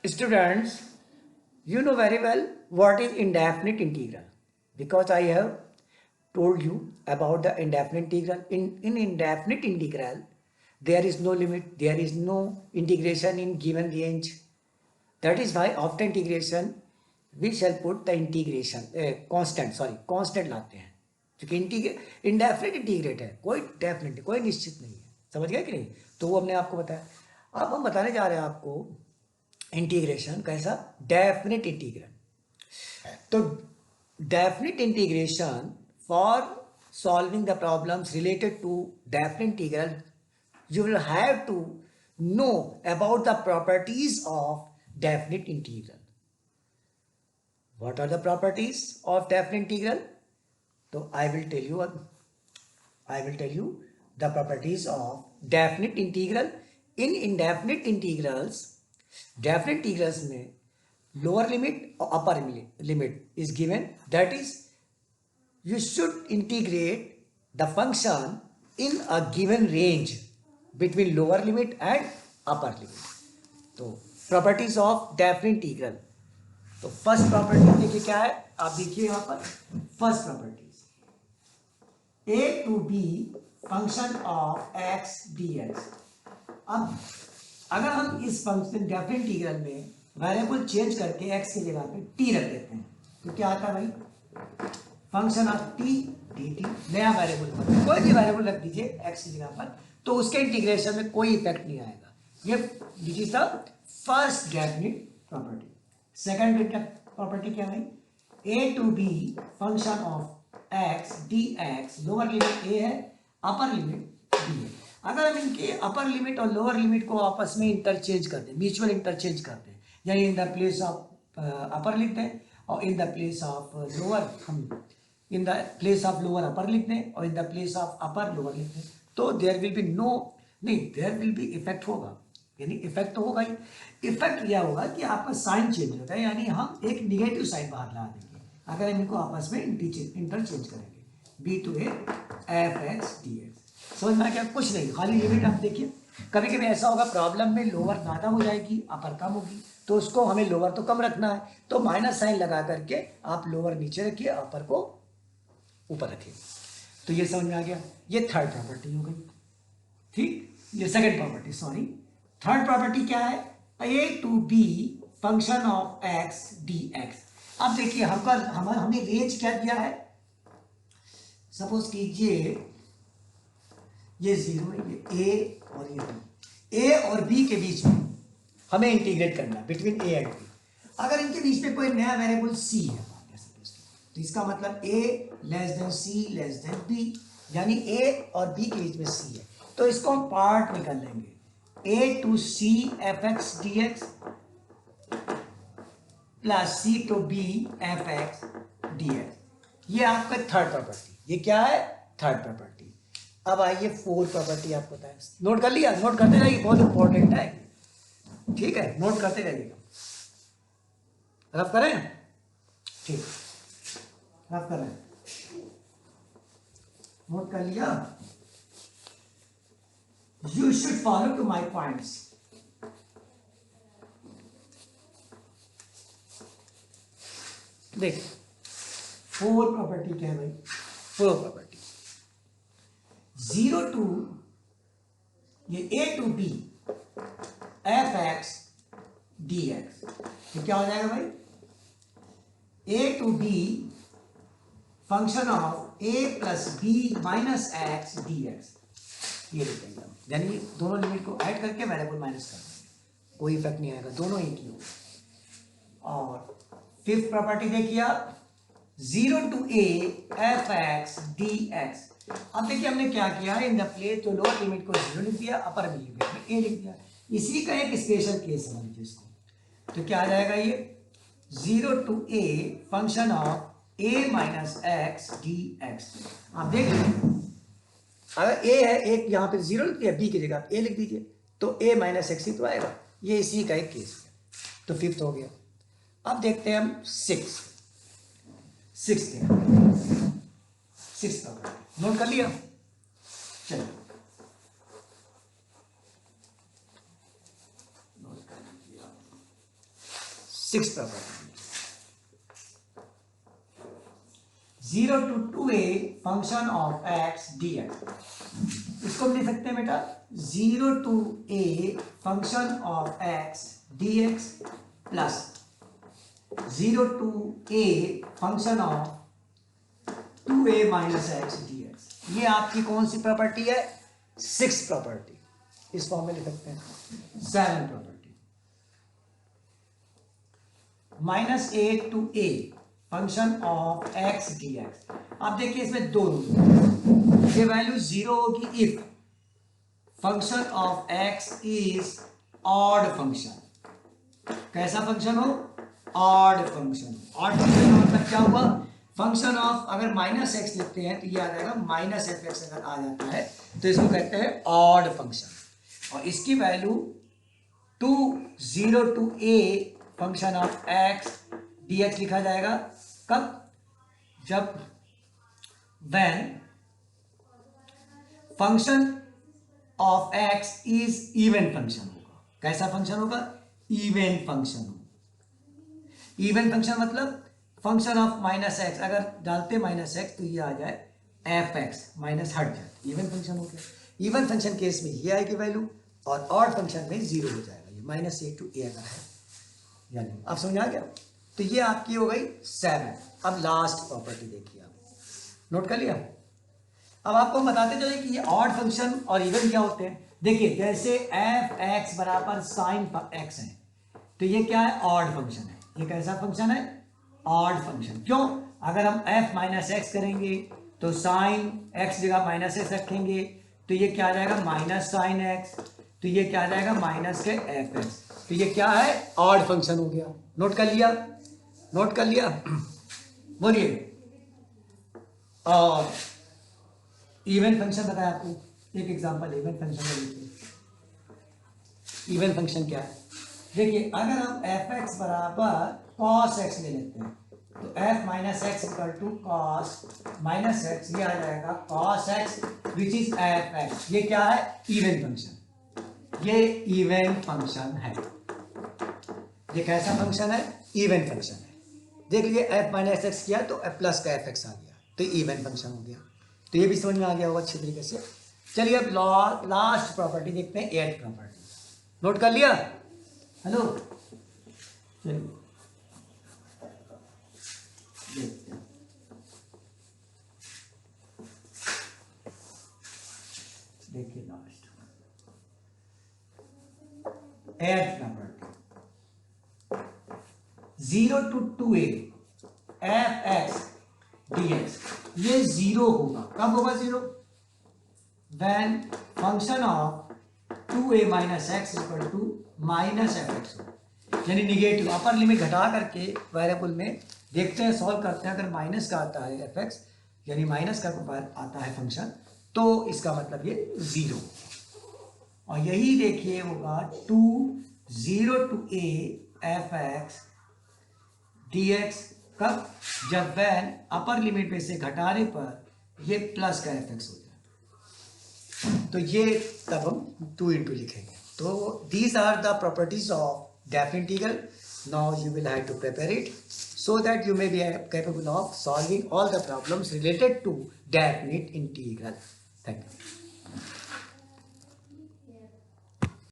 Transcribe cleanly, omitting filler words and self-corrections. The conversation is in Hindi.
Students, you know very well what is indefinite integral because I have told you about the indefinite integral. In indefinite integral, there is no limit, there is no integration in given range. That is why after integration we shall put the integration constant लाते हैं क्योंकि इंडेफिनिट इंटीग्रेट है, कोई डेफिनेट कोई निश्चित नहीं है. समझ गया कि नहीं? तो वो हमने आपको बताया. अब हम बताने जा रहे हैं आपको इंटीग्रेशन कैसा, डेफिनेट इंटीग्रल. तो definite integration for solving the problems related to definite integral, you will have to know about the properties of definite integral. What are the properties of definite integral? So I will tell you the properties of definite integral. In indefinite integrals, definite integrals में lower limit और upper limit is given. That is, you should integrate the function in a given range between lower limit and upper limit. तो properties of definite integral. तो फर्स्ट प्रॉपर्टी देखिए क्या है, आप देखिए यहां पर first properties a to b function of x dx. अब अगर हम इस फंक्शन डेफिनेट इंटीग्रल में वेरिएबल चेंज करके x की जगह पे t रख देते हैं तो क्या आता है भाई, फंक्शन ऑफ t dt. नया वेरिएबल पर कोई भी वेरिएबल रख दीजिए x की जगह पर तो उसके इंटीग्रेशन में कोई इफेक्ट नहीं आएगा. ये this is the first definite property. Second property क्या है, a to b function of x dx. Lower limit a है, अपर लिमिट b है. अगर हम इनके अपर लिमिट और लोअर लिमिट को आपस में इंटरचेंज कर दें, म्यूचुअल इंटरचेंज कर दें, यानी in the place of upper लिख दें और in the place of lower हम in the place of lower upper लिख दें और in the place of upper lower लिख दें, तो देयर विल बी नो, नहीं देयर विल बी इफेक्ट होगा. यानी इफेक्ट तो होगा ही. इफेक्ट यह होगा कि आपका साइन चेंज होता है, यानी हम एक निगेटिव साइन बाहर ला देंगे अगर हम इनको आपस में इंटरचेंज करेंगे. B to a f x d x. समझ में आ गया? कुछ नहीं, खाली लिमिट आप देखिए. कभी कभी ऐसा होगा प्रॉब्लम में लोअर ज़्यादा हो जाएगी, अपर कम होगी, तो उसको हमें लोअर तो कम रखना है, तो माइनस साइन लगा करके आप लोअर नीचे रखिए, अपर को ऊपर रखिए. तो ये समझ में आ गया. ये थर्ड प्रॉपर्टी हो गई. ठीक, ये second property. Sorry, third property क्या है, a to b function of x dx. अब देखिए हमने रेंज क्या दिया है, सपोज कीजिए ये जीरो है, ये a और ये b. a और b के बीच में हमें इंटीग्रेट करना बिटवीन a एंड b. अगर इनके बीच में कोई नया वेरिएबल c है तो इसका मतलब a less than c less than b, यानी a और b के बीच में c है, तो इसको हम पार्ट में कर लेंगे. a to c f x d x plus c to b f x d x. ये आपका थर्ड प्रॉपर्टी. ये क्या है, थर्ड प्रॉपर्टी. अब आइए फोर्थ प्रॉपर्टी आपको बताएं. नोट कर लिया? नोट करते रहिए, बहुत इंपॉर्टेंट है. ठीक है, नोट करते रहिएगा. रफ करें? ठीक, रफ करें. नोट कर लिया? You should follow to my points. देख, फोर प्रॉपर्टी क्या है भाई, फोर प्रॉपर्टी. जीरो टू ये a to b f x d x. तो क्या हो जाएगा भाई, a to b function of a plus b minus x d x. ये लिख देंगे हम, यानी दोनों लिमिट को ऐड करके वेरिएबल माइनस कर देंगे, कोई इफेक्ट नहीं आएगा, दोनों एक ही होगा. और फिफ्थ प्रॉपर्टी देखिए आप, zero to a f x d x. अब देखिए हमने क्या किया, इन द प्लेस जो लोअर लिमिट को जीरो लिख दिया, अपर लिमिट में ए लिख दिया. इसी का एक स्पेशल केस समझ लीजिए इसको. तो क्या आ जाएगा, ये zero to a function of a minus x d x. आप देख लीजिए, अगर a है, एक यहाँ पे जीरो लिख दिया, b की जगह a लिख दीजिए, तो a माइनस एक्स ही तो आएगा. ये इसी का एक केस है. तो फिफ्थ हो गया. अब देखते हैं हम सिक्स. नोट कर लिया? चलिए, नोट कर लिया. Six property. 0 to 2a function of x dx। इसको हम लिख सकते हैं बेटा 0 to a function of x dx plus 0 to a function of 2a minus x dx। ये आपकी कौन सी प्रॉपर्टी है? Six property. इस फॉर्म में लिख सकते हैं seven property. Minus a to a function of x dx। अब देखिए इसमें दो ये वैल्यू जीरो होगी if function of x is odd function. कैसा फंक्शन हो? Odd function. ऑड फंक्शन का मतलब क्या हुआ? फंक्शन ऑफ अगर माइनस एक्स लिखते हैं तो ये आ जाएगा माइनस एफ एक्स। अगर आ जाता है तो इसको कहते हैं ऑड फंक्शन। और इसकी value 0 to a function of x dx लिखा जाएगा। कब? जब when function of x is even function होगा। कैसा फंक्शन होगा? इवन फंक्शन होगा। इवन फंक्शन मतलब फंक्शन ऑफ माइनस एक्स अगर डालते माइनस एक्स तो ये आ जाए एफ एक्स माइनस हट जाए, इवन फंक्शन हो गया। इवन फंक्शन केस में ये आएगी वैल्यू और ऑड फंक्शन में जीरो हो जाएगा। ये माइनस ए टू ए अगर है यानी आप समझ आ गया। तो ये आपकी हो गई सेवन। अब लास्ट प्रॉपर्टी देखिए, आप नोट कर लिया। अब आपको बताते चले कि ये ऑड फंक्शन और इवन क्या होते हैं। देखिए जैसे एफ एक्स बराबर साइन एक्स है तो ये क्या है? ऑड फंक्शन है। ये कैसा फंक्शन है? Odd function. क्यों? अगर हम f माइनस एक्स करेंगे तो साइन x जगह माइनस एक्स रखेंगे तो ये क्या आ जाएगा? Minus sine x. तो ये क्या आ जाएगा? माइनस के एफ एक्स। तो ये क्या है? ऑड फंक्शन हो गया। नोट कर लिया? नोट कर लिया? बोलिए। और इवन फंक्शन बताया आपको। एक एग्जांपल इवन फंक्शन का देखिए। इवन फंक्शन क्या है? देखिए अगर हम एफ एक्स बराबर कॉस एक्स ले लेते हैं तो f minus x equal to cos minus x, ये आ जाएगा cos x which is f x. ये क्या है? Even function. ये इवन फंक्शन है। ये कैसा फंक्शन है? इवन फंक्शन है। देख लीजिए एफ माइनस एक्स किया तो एफ प्लस का एफ एक्स आ गया तो इवन फंक्शन हो गया। तो ये भी समझ में आ गया होगा अच्छी तरीके से। चलिए अब लास्ट प्रॉपर्टी देखते हैं, एट प्रॉपर्टी। नोट कर लिया? हेलो चलिए देखते हैं। देखिए last eight property 0 to 2a f x dx। ये जीरो होगा। कब होगा जीरो? when function of 2a minus x equal to minus f x हो, यानी निगेटिव। अपर लिमिट घटा करके वेरिएबल में देखते हैं, सॉल्व करते हैं। अगर माइनस का आता है एफ एक्स यानी माइनस का आता है फंक्शन तो इसका मतलब ये जीरो। और यही देखिए होगा 0 to a F x dx। कब? जब वैन अपर लिमिट में से घटाने पर ये प्लस का एफ एक्स हो जाए तो ये तब हम 2 into लिखेंगे। तो these are the properties of definite integral. Now you will have to prepare it so that you may be capable of solving all the problems related to definite integral. Thank you.